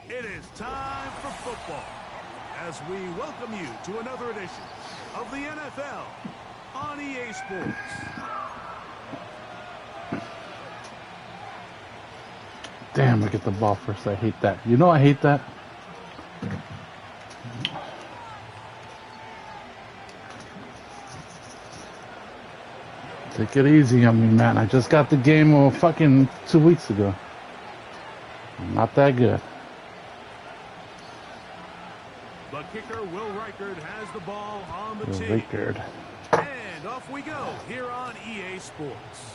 It is time for football as we welcome you to another edition of the NFL on EA Sports. Damn, I get the ball first. I hate that. You know I hate that. Take it easy on me, man. I just got the game fucking 2 weeks ago. I'm not that good. The kicker, Will Reichard, has the ball on the tee. Reichard. And off we go here on EA Sports.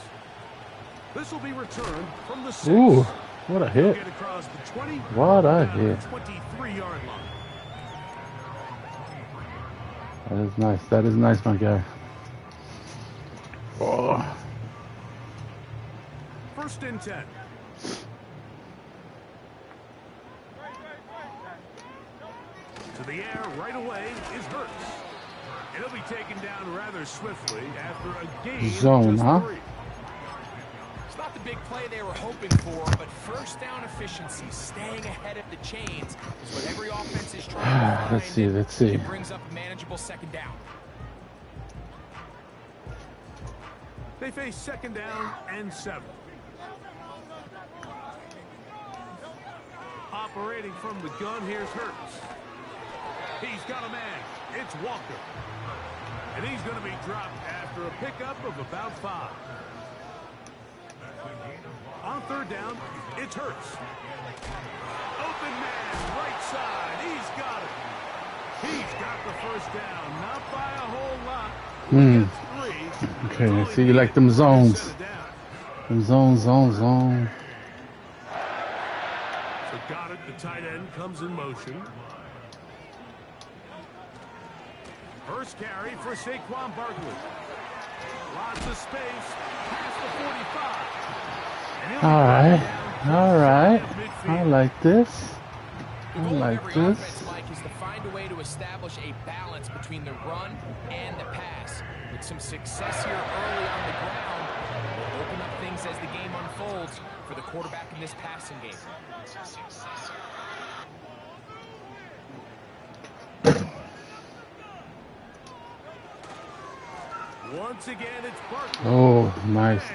This will be returned from the 6. Ooh, what a hit. Get across the 20, what a hit. 23-yard line. That is nice. That is nice, my guy. Oh. 1st and 10. To the air right away is Hurts. It'll be taken down rather swiftly after a gain Zone, of just huh? 3. It's not the big play they were hoping for, but first down efficiency, staying ahead of the chains, is what every offense is trying to find. Let's see. It brings up a manageable 2nd down. They face 2nd down and 7. Operating from the gun, here's Hurts. He's got a man. It's Walker. And he's going to be dropped after a pickup of about 5. On 3rd down, it's Hurts. Open man, right side. He's got it. He's got the 1st down. Not by a whole lot. Okay, I see you like them zones. Them zone. So got it. The tight end comes in motion. First carry for Saquon Barkley. Lots of space. Past the 45. All right. I like this. The goal of every offense, Mike, is to find a way to establish a balance between the run and the pass. With some success here early on the ground, will open up things as the game unfolds for the quarterback in this passing game. Once again, it's Barkley. Oh, nice.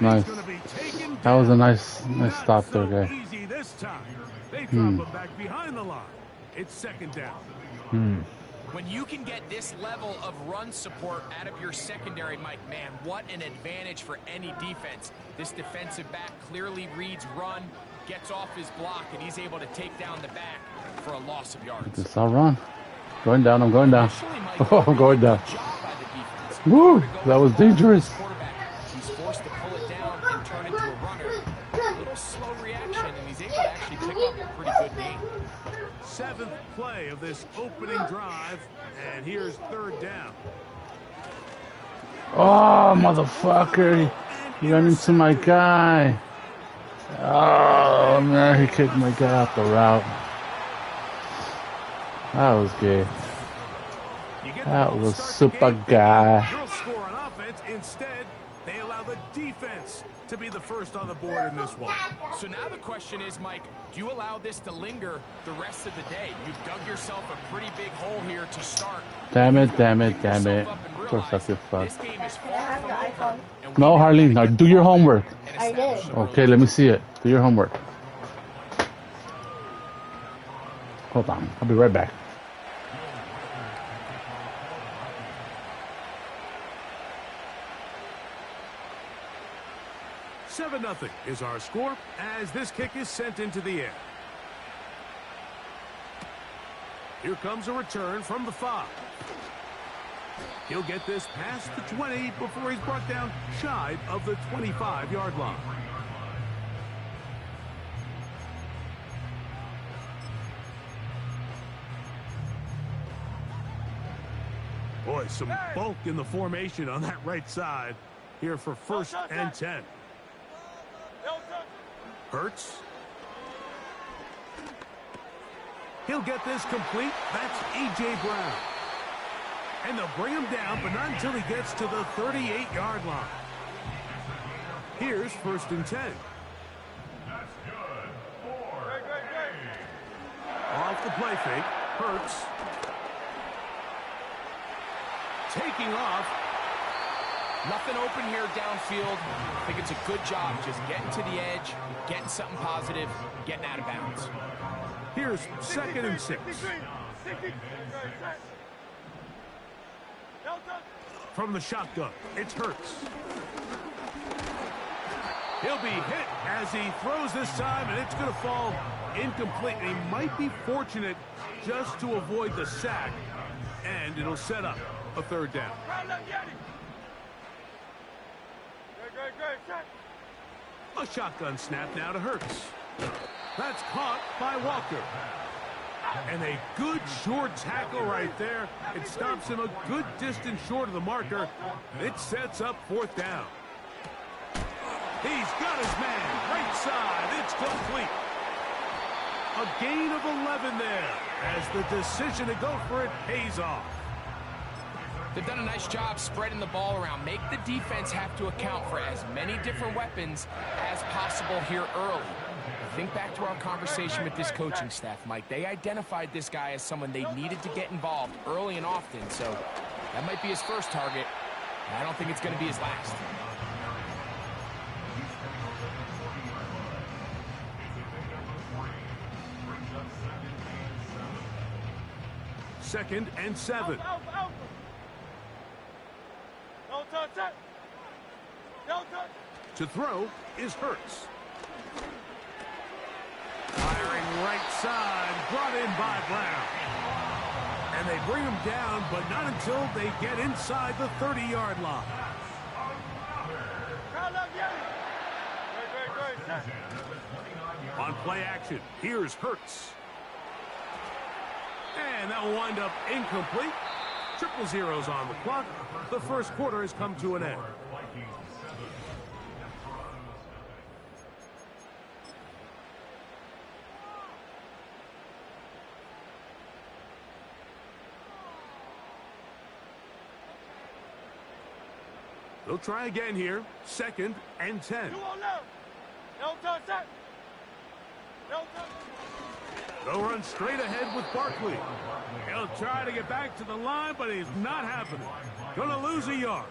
That was a nice stop there, guy. Easy this time. They drop him back behind the line. It's 2nd down. When you can get this level of run support out of your secondary, Mike, man, what an advantage for any defense. This defensive back clearly reads run, gets off his block, and he's able to take down the back for a loss of yards. This I'll run. I'm going down. Oh, I'm going down. Woo, that was dangerous. He's forced to pull it down and turn into a runner. A little slow reaction, and he's able to actually pick up a pretty good gain. 7th play of this opening drive, and here's 3rd down. Oh, motherfucker. He ran into my guy. Oh, man, he kicked my guy off the route. That was gay. That was super guy. They'll score on offense. Instead, they allow the defense to be the first on the board in this one. So now the question is, Mike, do you allow this to linger the rest of the day? You've dug yourself a pretty big hole here to start. Damn it. Of course I feel fucked. No, Harleen, now do your homework. I did. Okay, let me see it. Do your homework. Hold on. I'll be right back. Nothing is our score as this kick is sent into the air. Here comes a return from the 5. He'll get this past the 20 before he's brought down shy of the 25-yard line. Boy, some bulk in the formation on that right side here for 1st and 10. Hurts. He'll get this complete. That's A.J. Brown. And they'll bring him down, but not until he gets to the 38-yard line. Here's 1st and 10. the play fake. Hurts. Taking off. Nothing open here downfield. I think it's a good job just getting to the edge, getting something positive, getting out of bounds. Here's 2nd and 6. From the shotgun, it's Hurts. He'll be hit as he throws this time, and it's going to fall incomplete. And he might be fortunate just to avoid the sack, and it'll set up a 3rd down. A shotgun snap now to Hurts. That's caught by Walker. And a good short tackle right there. It stops him a good distance short of the marker. It sets up 4th down. He's got his man. Right side. It's complete. A gain of 11 there as the decision to go for it pays off. They've done a nice job spreading the ball around. Make the defense have to account for as many different weapons as possible here early. Think back to our conversation with this coaching staff, Mike. They identified this guy as someone they needed to get involved early and often, so that might be his first target. I don't think it's going to be his last. Second and 7. To throw is Hurts. Firing right side, brought in by Brown. And they bring him down, but not until they get inside the 30-yard line. On play action, here's Hurts. And that will wind up incomplete. 0-0 on the clock. The first quarter has come to an end. They'll try again here. 2nd and 10. They'll run straight ahead with Barkley. He'll try to get back to the line, but he's not happening. Gonna lose a yard.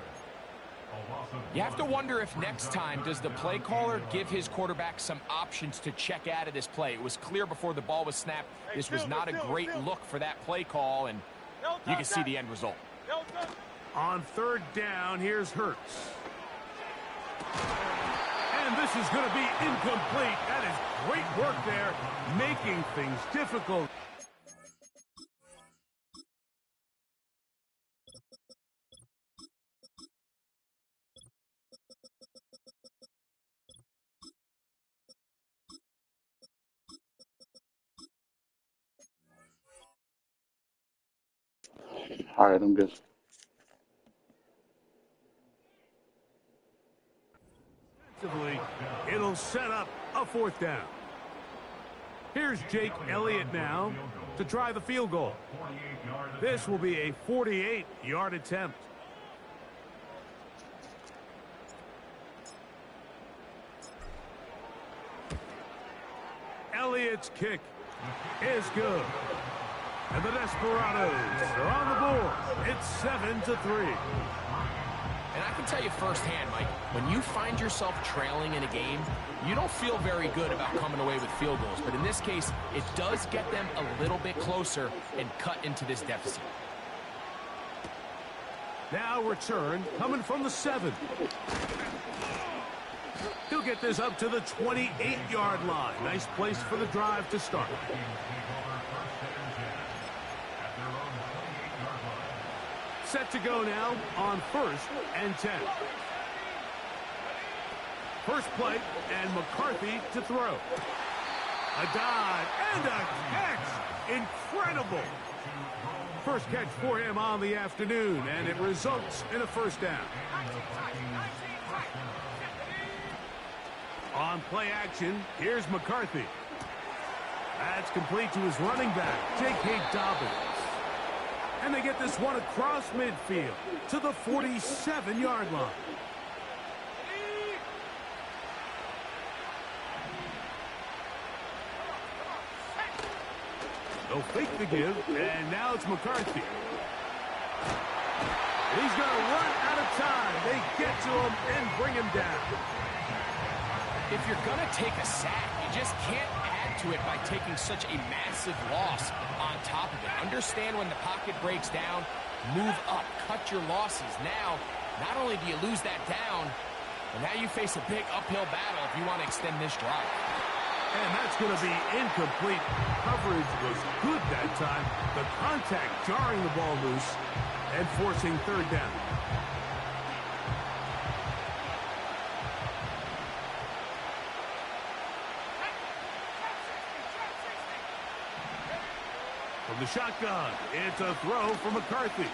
You have to wonder if next time does the play caller give his quarterback some options to check out of this play. It was clear before the ball was snapped. This was not a great look for that play call, and you can see the end result. On 3rd down, here's Hurts. And this is going to be incomplete. That is great work there, making things difficult. All right, I'm good. It'll set up a 4th down. Here's Jake Elliott now to try the field goal. This will be a 48-yard attempt. Elliott's kick is good. And the Desperados are on the board. It's 7-3. And I can tell you firsthand, Mike, when you find yourself trailing in a game, you don't feel very good about coming away with field goals. But in this case, it does get them a little bit closer and cut into this deficit. Now return coming from the 7. He'll get this up to the 28-yard line. Nice place for the drive to start. Set to go now on 1st and 10. First play, and McCarthy to throw. A dive and a catch. Incredible. First catch for him on the afternoon, and it results in a 1st down. On play action, here's McCarthy. That's complete to his running back, J.K. Dobbins. And they get this one across midfield to the 47-yard line. They'll fake the give, and now it's McCarthy. He's going to run out of time. They get to him and bring him down. If you're going to take a sack, you just can't add to it by taking such a massive loss on top of it. Understand when the pocket breaks down, move up, cut your losses. Now, not only do you lose that down, but now you face a big uphill battle if you want to extend this drive. And that's going to be incomplete. Coverage was good that time. The contact jarring the ball loose and forcing third down. From the shotgun, it's a throw for McCarthy.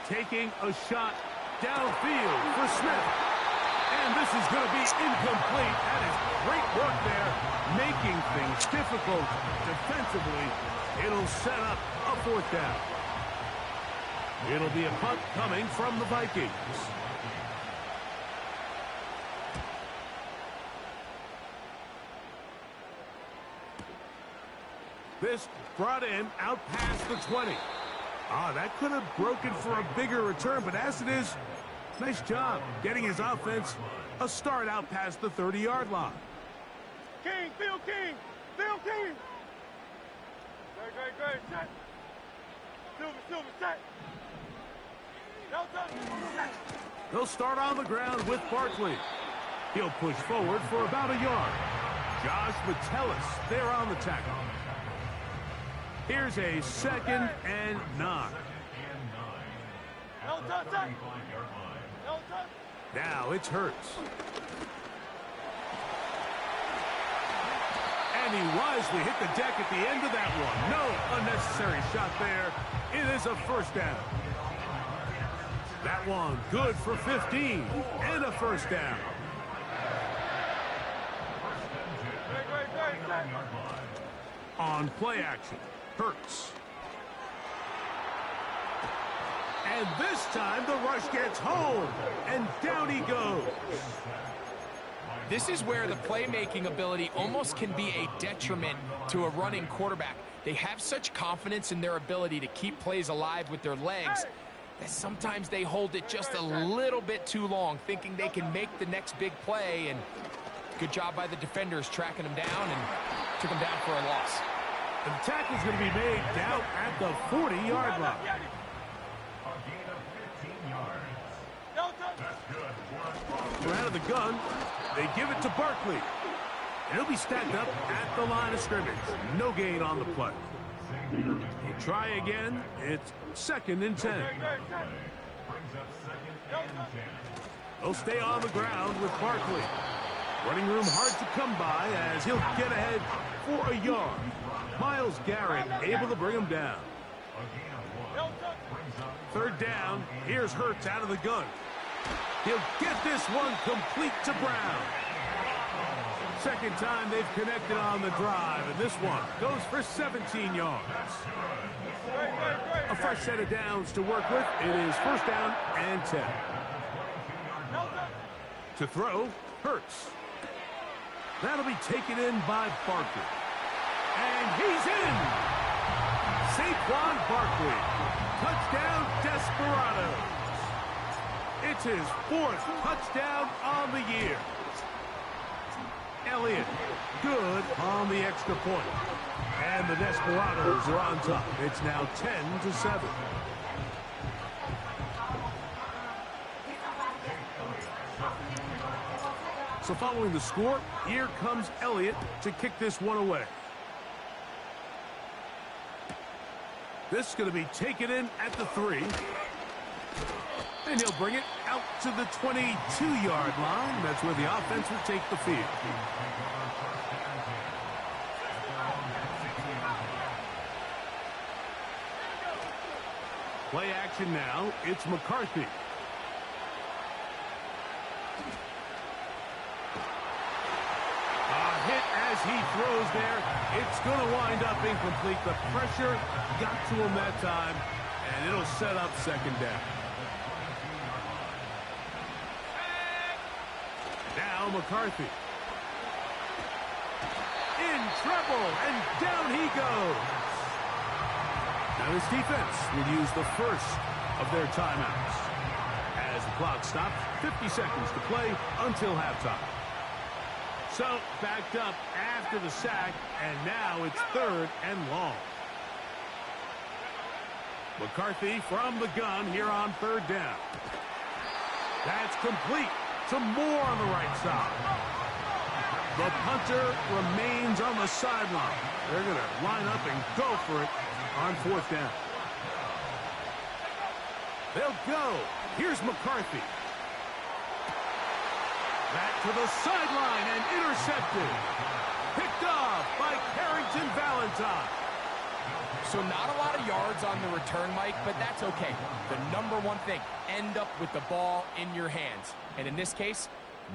Taking a shot downfield for Smith. And this is going to be incomplete. That is great work there, making things difficult defensively. It'll set up a fourth down. It'll be a punt coming from the Vikings. This brought in out past the 20. That could have broken for a bigger return, but as it is, nice job getting his offense a start out past the 30-yard line. King, Phil King, Phil King. Great, set. Silver, set. They'll start on the ground with Barkley. He'll push forward for about a yard. Josh Metellus there on the tackle. Here's a 2nd and 9. Now it's Hurts. And he wisely hit the deck at the end of that one. No unnecessary shot there. It is a first down. That one good for 15 and a first down. On play action, Hurts. And this time the rush gets home, and down he goes. This is where the playmaking ability almost can be a detriment to a running quarterback. They have such confidence in their ability to keep plays alive with their legs that sometimes they hold it just a little bit too long, thinking they can make the next big play, and good job by the defenders tracking them down and took them down for a loss. And the tackle's going to be made down at the 40-yard line. We're out of the gun. They give it to Barkley. And he'll be stacked up at the line of scrimmage. No gain on the play. He'll try again. It's 2nd and 10. He'll stay on the ground with Barkley. Running room hard to come by as he'll get ahead for a yard. Myles Garrett able to bring him down. Third down. Here's Hurts out of the gun. He'll get this one complete to Brown. Second time they've connected on the drive, and this one goes for 17 yards. A fresh set of downs to work with. It is first down and 10. To throw, Hurts. That'll be taken in by Barkley. And he's in! Saquon Barkley. Touchdown, Desperados. It's his 4th touchdown on the year. Elliott, good on the extra point. And the Desperados are on top. It's now 10-7. So following the score, here comes Elliott to kick this one away. This is going to be taken in at the 3. And he'll bring it out to the 22-yard line. That's where the offense will take the field. Play action now. It's McCarthy. Hit as he throws there. It's going to wind up incomplete. The pressure got to him that time, and it'll set up second down. Now McCarthy. In trouble, and down he goes. Now this defense will use the first of their timeouts. As the clock stops, 50 seconds to play until halftime. So, backed up after the sack, and now it's 3rd and long. McCarthy from the gun here on 3rd down. That's complete. Some more on the right side. The punter remains on the sideline. They're going to line up and go for it on 4th down. They'll go. Here's McCarthy. Back to the sideline and intercepted. Picked off by Carrington Valentine. So not a lot of yards on the return, Mike, but that's okay. The number one thing, end up with the ball in your hands. And in this case,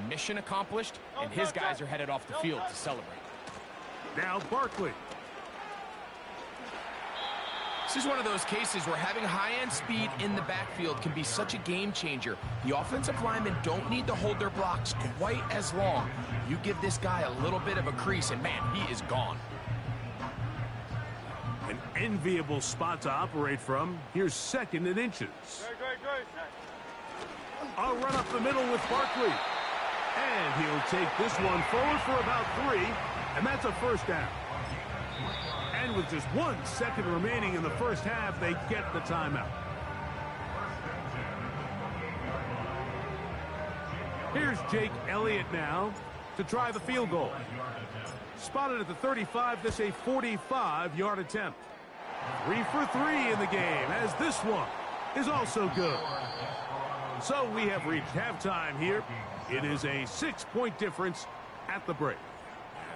mission accomplished, and his guys are headed off the field to celebrate. Now Barkley. This is one of those cases where having high-end speed in the backfield can be such a game changer. The offensive linemen don't need to hold their blocks quite as long. You give this guy a little bit of a crease, and man, he is gone. An enviable spot to operate from. Here's 2nd and inches. Great. I'll run up the middle with Barkley. And he'll take this one forward for about 3, and that's a 1st down. And with just 1 second remaining in the first half, they get the timeout. Here's Jake Elliott now to try the field goal. Spotted at the 35, this a 45-yard attempt. 3 for 3 in the game, as this one is also good. So we have reached halftime here. It is a 6-point difference at the break.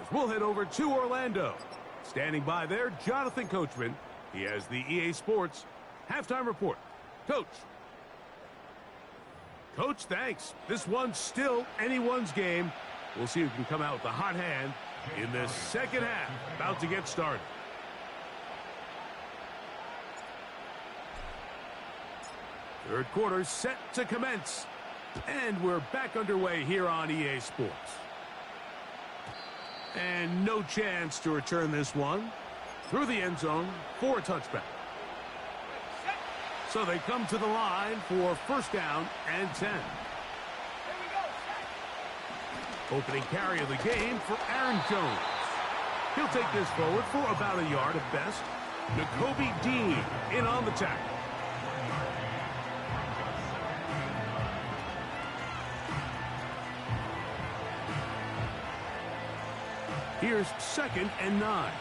As we'll head over to Orlando. Standing by there, Jonathan Coachman. He has the EA Sports halftime report. Coach. Coach, thanks. This one's still anyone's game. We'll see who can come out with the hot hand in this second half. About to get started. Third quarter set to commence. And we're back underway here on EA Sports. And no chance to return this one through the end zone for a touchback. So they come to the line for 1st down and 10. Opening carry of the game for Aaron Jones. He'll take this forward for about a yard at best. Nakobe Dean in on the tackle. Here's 2nd and 9.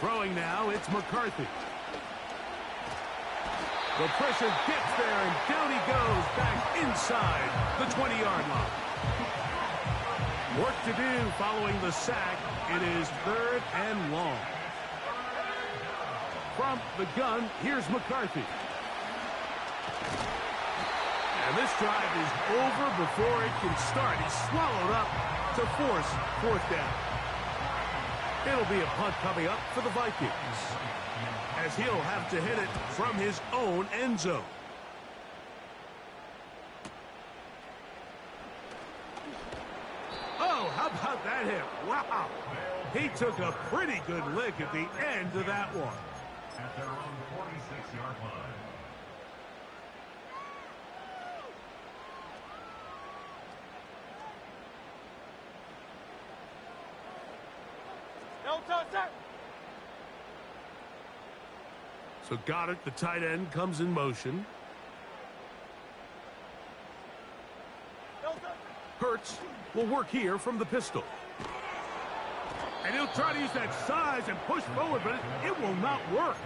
Throwing now, it's McCarthy. The pressure gets there, and down he goes back inside the 20-yard line. Work to do following the sack. It is 3rd and long. From the gun, here's McCarthy. And this drive is over before it can start. He's swallowed up to force 4th down. It'll be a punt coming up for the Vikings, as he'll have to hit it from his own end zone. Oh, how about that hit? Wow. He took a pretty good lick at the end of that one. At their own 46-yard line. So Goddard, the tight end, comes in motion. Hurts will work here from the pistol. And he'll try to use that size and push forward, but it will not work.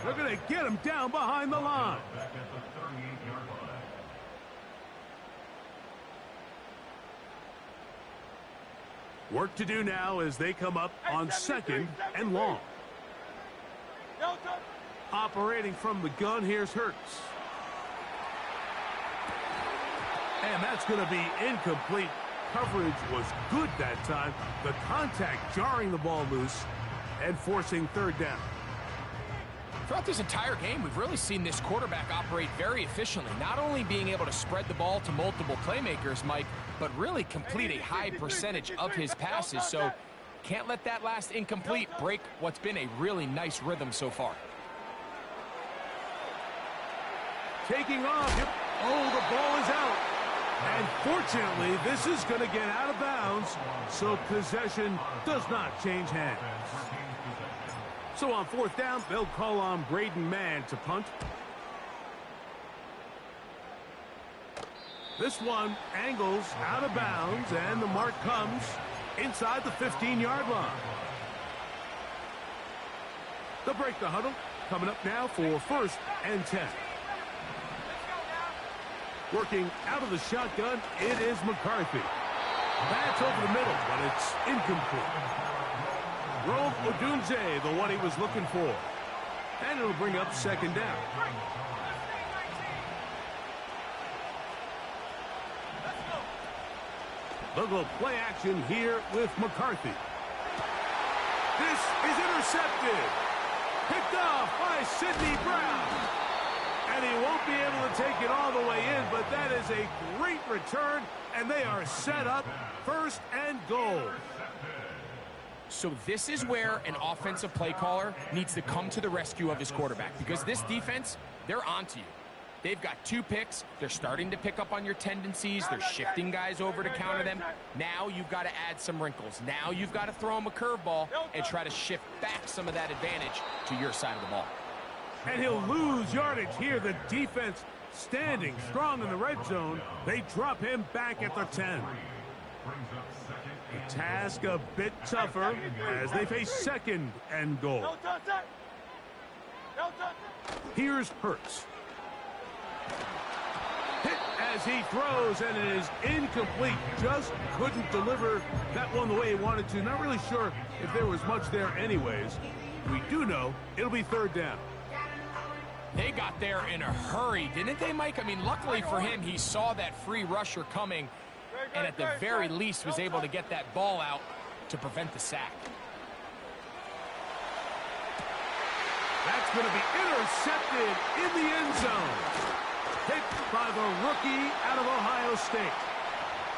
They're going to get him down behind the line. Back at the 38-yard line. Work to do now as they come up on 2nd and long. Operating from the gun, here's Hurts. And that's going to be incomplete. Coverage was good that time. The contact jarring the ball loose and forcing 3rd down. Throughout this entire game, we've really seen this quarterback operate very efficiently, not only being able to spread the ball to multiple playmakers, Mike, but really complete a high percentage of his passes. So can't let that last incomplete break what's been a really nice rhythm so far. Taking off. Yep. Oh, the ball is out. And fortunately, this is going to get out of bounds, so possession does not change hands. So on fourth down, they'll call on Braden Mann to punt. This one angles out of bounds, and the mark comes inside the 15-yard line. They'll break the huddle. Coming up now for 1st and 10. Working out of the shotgun, it is McCarthy. That's over the middle, but it's incomplete. Rome Odunze, the one he was looking for. And it'll bring up 2nd down. They'll go play action here with McCarthy. This is intercepted. Picked off by Sidney Brown. And he won't be able to take it all the way in, but that is a great return, and they are set up 1st and goal. So this is where an offensive play caller needs to come to the rescue of his quarterback, because this defense, they're onto you. They've got 2 picks. They're starting to pick up on your tendencies. They're shifting guys over to counter them. Now you've got to add some wrinkles. Now you've got to throw them a curveball and try to shift back some of that advantage to your side of the ball. And he'll lose yardage here. The defense standing strong in the red zone. They drop him back at the 10. The task a bit tougher as they face 2nd and goal. Here's Hurts. Hit as he throws, and it is incomplete. Just couldn't deliver that one the way he wanted to. Not really sure if there was much there anyways. We do know it'll be 3rd down. They got there in a hurry, didn't they, Mike? I mean, luckily for him, he saw that free rusher coming, and at the very least was able to get that ball out to prevent the sack. That's going to be intercepted in the end zone. Picked by the rookie out of Ohio State.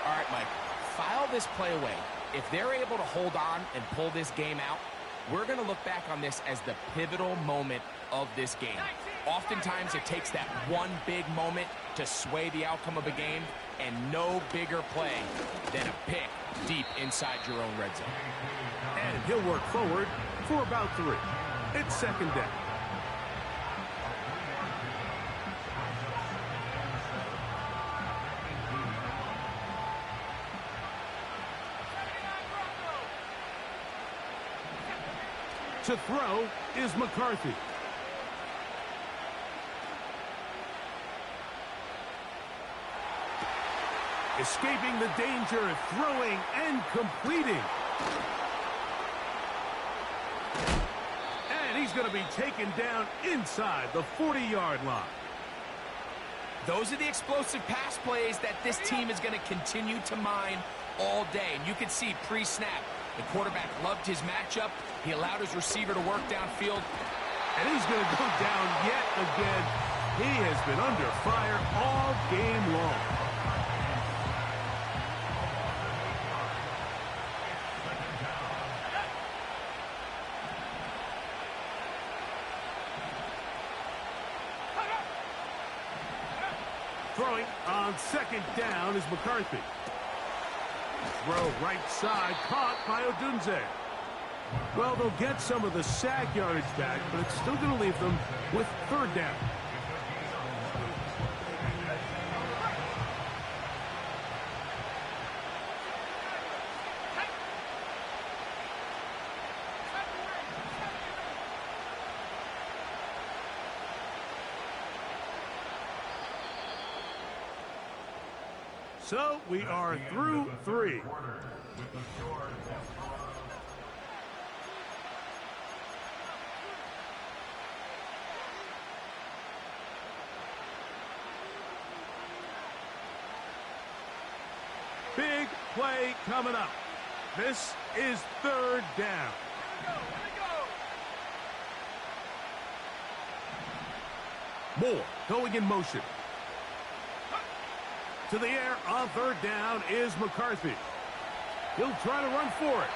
All right, Mike, file this play away. If they're able to hold on and pull this game out, we're going to look back on this as the pivotal moment of this game. Oftentimes, it takes that one big moment to sway the outcome of a game, and no bigger play than a pick deep inside your own red zone. And he'll work forward for about 3. It's 2nd down. To throw is McCarthy. Escaping the danger, throwing and completing. And he's going to be taken down inside the 40-yard line. Those are the explosive pass plays that this team is going to continue to mine all day. And you can see pre-snap, the quarterback loved his matchup. He allowed his receiver to work downfield. And he's going to go down yet again. He has been under fire all game long. Throwing on 2nd down is McCarthy. Throw right side, caught by Odunze. Well, they'll get some of the sack yardage back, but it's still going to leave them with 3rd down. So we are through 3. Big play coming up. This is 3rd down. Moore going in motion. To the air on third down is McCarthy. He'll try to run for it.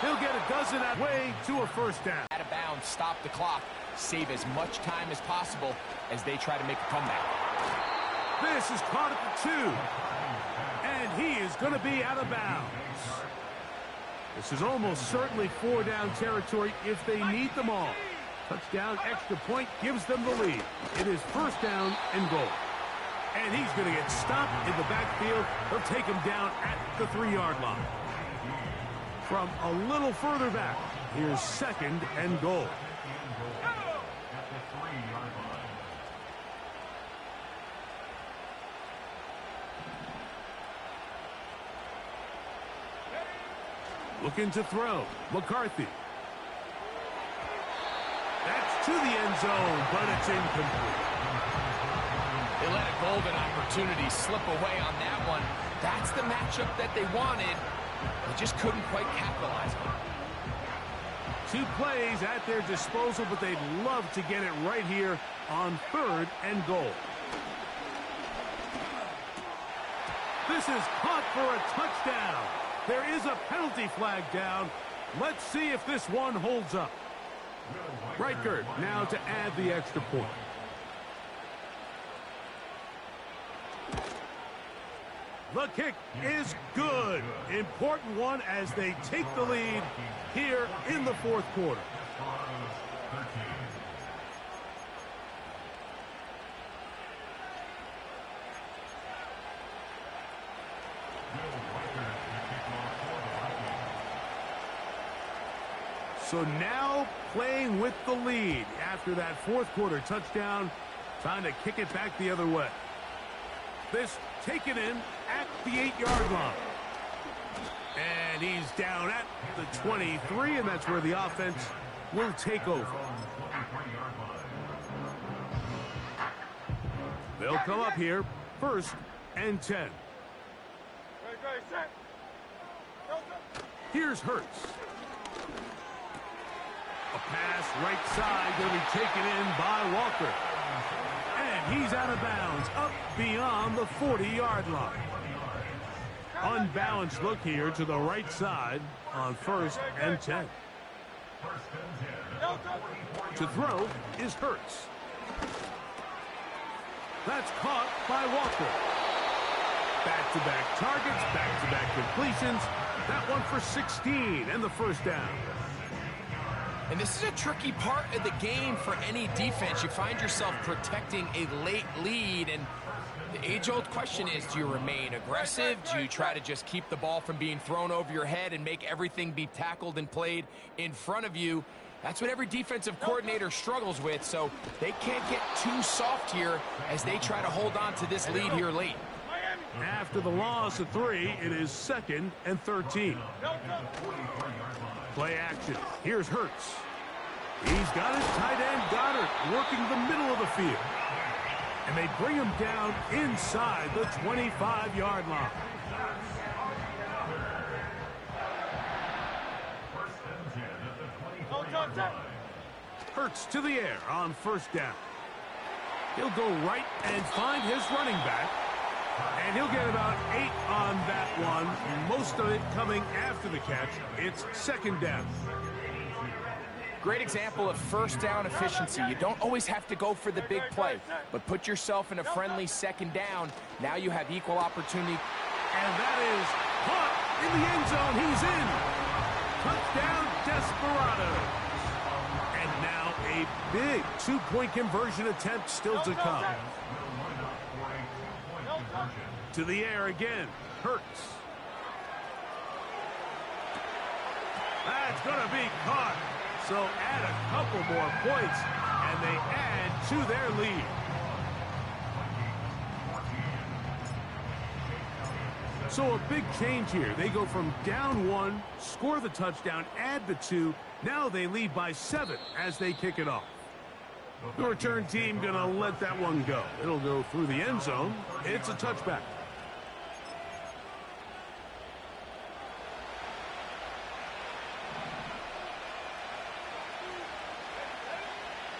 He'll get a dozen that way to a first down. Out of bounds, stop the clock, save as much time as possible as they try to make a comeback. This is caught at the 2. And he is going to be out of bounds. This is almost certainly 4-down territory if they need them all. Touchdown, extra point gives them the lead. It is first down and goal. And he's going to get stopped in the backfield. They'll take him down at the 3-yard line. From a little further back, here's second and goal. Looking to throw. McCarthy. That's to the end zone, but it's incomplete. They let a golden opportunity slip away on that one. That's the matchup that they wanted. They just couldn't quite capitalize on it. 2 plays at their disposal, but they'd love to get it right here on third and goal. This is caught for a touchdown. There is a penalty flag down. Let's see if this one holds up. Reichert now to add the extra point. The kick is good. Important one as they take the lead here in the fourth quarter. So now playing with the lead after that fourth quarter touchdown, trying to kick it back the other way. This taken in at the 8-yard line. And he's down at the 23, and that's where the offense will take over. They'll come up here, first and 10. Here's Hurts. A pass right side going to be taken in by Walker. And he's out of bounds, up beyond the 40-yard line. Unbalanced look here to the right side on first and 10. To throw is Hurts. That's caught by Walker. Back-to-back targets, back-to-back completions. That one for 16 and the first down. And this is a tricky part of the game for any defense. You find yourself protecting a late lead, and the age-old question is, do you remain aggressive? Do you try to just keep the ball from being thrown over your head and make everything be tackled and played in front of you? That's what every defensive coordinator struggles with, so they can't get too soft here as they try to hold on to this lead here late. After the loss of 3, it is second and 13. Play action. Here's Hurts. He's got his tight end Goddard working the middle of the field. And they bring him down inside the 25-yard line. Hurts to the air on first down. He'll go right and find his running back. And he'll get about 8 on that one. Most of it coming after the catch. It's second down. Great example of first down efficiency. You don't always have to go for the big play, but put yourself in a friendly second down. Now you have equal opportunity. And that is caught in the end zone. He's in. Touchdown, Desperado. And now a big two-point conversion attempt still to come. To the air again. Hurts. That's going to be caught. So add a couple more points, and they add to their lead. So a big change here. They go from down 1, score the touchdown, add the 2. Now they lead by 7 as they kick it off. The return team going to let that one go. It'll go through the end zone. It's a touchback.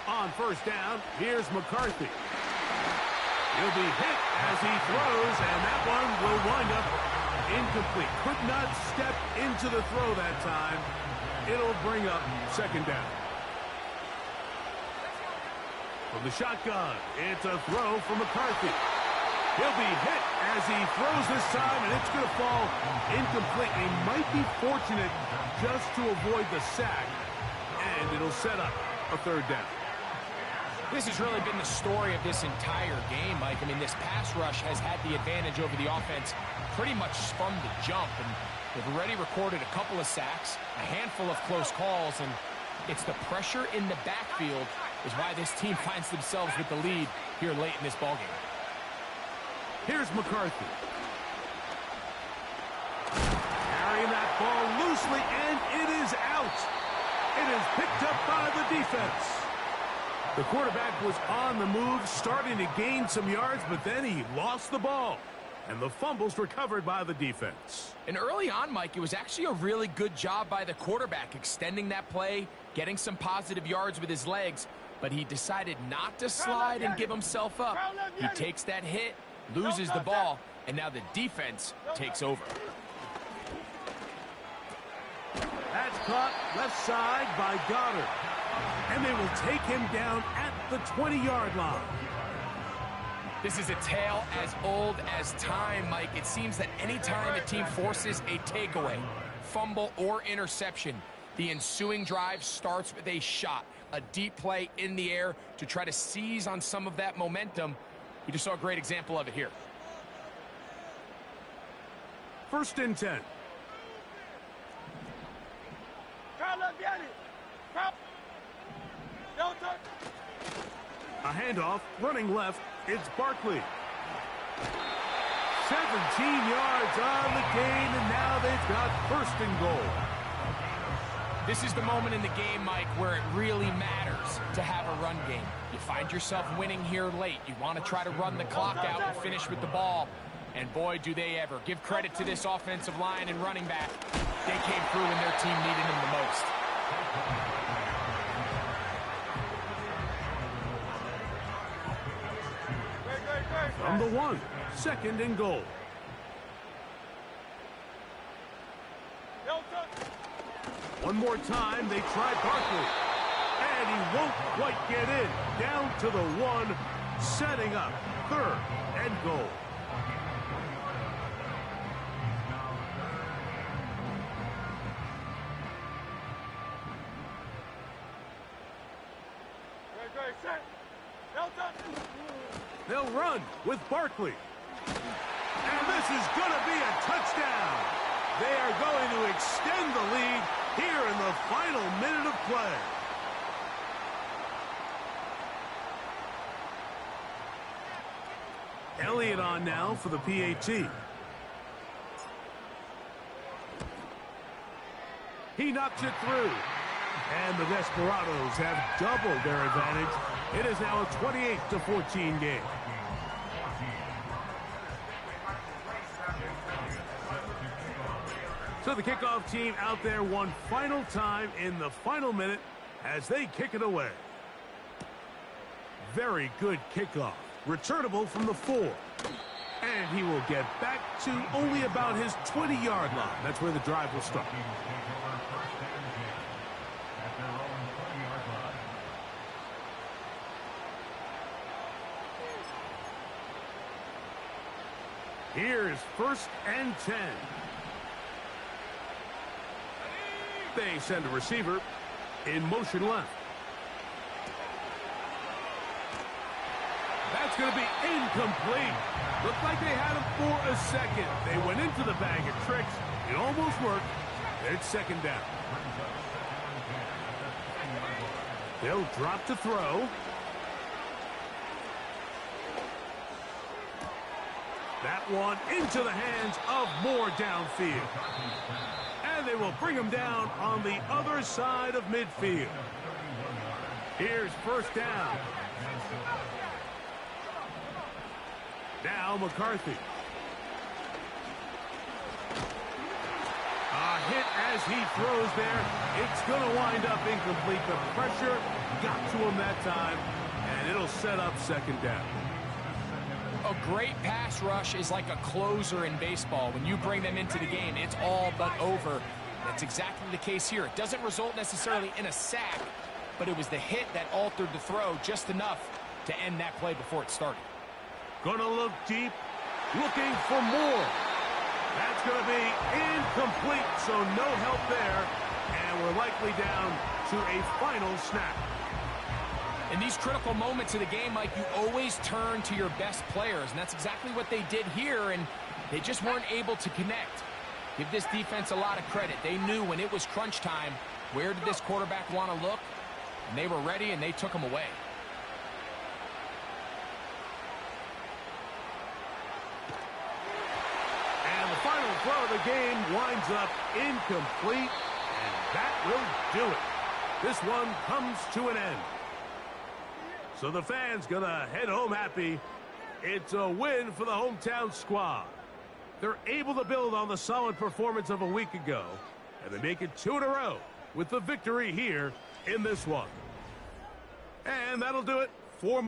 On first down. Here's McCarthy. He'll be hit as he throws, and that one will wind up incomplete. Could not step into the throw that time. It'll bring up second down. From the shotgun, it's a throw from McCarthy. He'll be hit as he throws this time, and it's going to fall incomplete. He might be fortunate just to avoid the sack, and it'll set up a third down. This has really been the story of this entire game, Mike. I mean, this pass rush has had the advantage over the offense pretty much from the jump, and they've already recorded a couple of sacks, a handful of close calls, and it's the pressure in the backfield is why this team finds themselves with the lead here late in this ballgame. Here's McCarthy. Carrying that ball loosely, and it is out. It is picked up by the defense. The quarterback was on the move, starting to gain some yards, but then he lost the ball. And the fumble's recovered by the defense. And early on, Mike, it was actually a really good job by the quarterback, extending that play, getting some positive yards with his legs, but he decided not to slide and give himself up. He takes that hit, loses the ball, and now the defense takes over. That's caught left side by Goddard. And they will take him down at the 20-yard line. This is a tale as old as time, Mike. It seems that anytime a team forces a takeaway, fumble, or interception, the ensuing drive starts with a shot, a deep play in the air to try to seize on some of that momentum. We just saw a great example of it here. 1st and 10. A handoff, running left, it's Barkley. 17 yards on the gain, and now they've got 1st and goal. This is the moment in the game, Mike, where it really matters to have a run game. You find yourself winning here late. You want to try to run the clock out and finish with the ball. And boy, do they ever. Give credit to this offensive line and running back. They came through when their team needed them the most. From the 1, 2nd and goal. One more time, they try Barkley. And he won't quite get in. Down to the 1, setting up 3rd and goal. They'll run with Barkley. And this is going to be a touchdown. They are going to extend the lead here in the final minute of play. Elliott on now for the PAT. He knocks it through. And the Desperados have doubled their advantage. It is now a 28-14 game. So the kickoff team out there one final time in the final minute as they kick it away. Very good kickoff. Returnable from the 4. And he will get back to only about his 20-yard line. That's where the drive will start. Here's 1st and 10. They send a receiver in motion left. That's going to be incomplete. Looked like they had him for a second. They went into the bag of tricks. It almost worked. It's 2nd down. They'll drop to throw. That one into the hands of Moore downfield. And they will bring him down on the other side of midfield. Here's 1st down. Now McCarthy. A hit as he throws there. It's going to wind up incomplete. The pressure got to him that time, and it'll set up second down. A great pass rush is like a closer in baseball. When you bring them into the game, it's all but over. That's exactly the case here. It doesn't result necessarily in a sack, but it was the hit that altered the throw just enough to end that play before it started. Gonna look deep, looking for more. That's going to be incomplete, so no help there, and we're likely down to a final snap. In these critical moments of the game, Mike, you always turn to your best players, and that's exactly what they did here, and they just weren't able to connect. Give this defense a lot of credit. They knew when it was crunch time, where did this quarterback want to look, and they were ready, and they took him away. And the final throw of the game winds up incomplete, and that will do it. This one comes to an end. So the fans gonna head home happy. It's a win for the hometown squad. They're able to build on the solid performance of a week ago, and they make it 2 in a row with the victory here in this one. And that'll do it for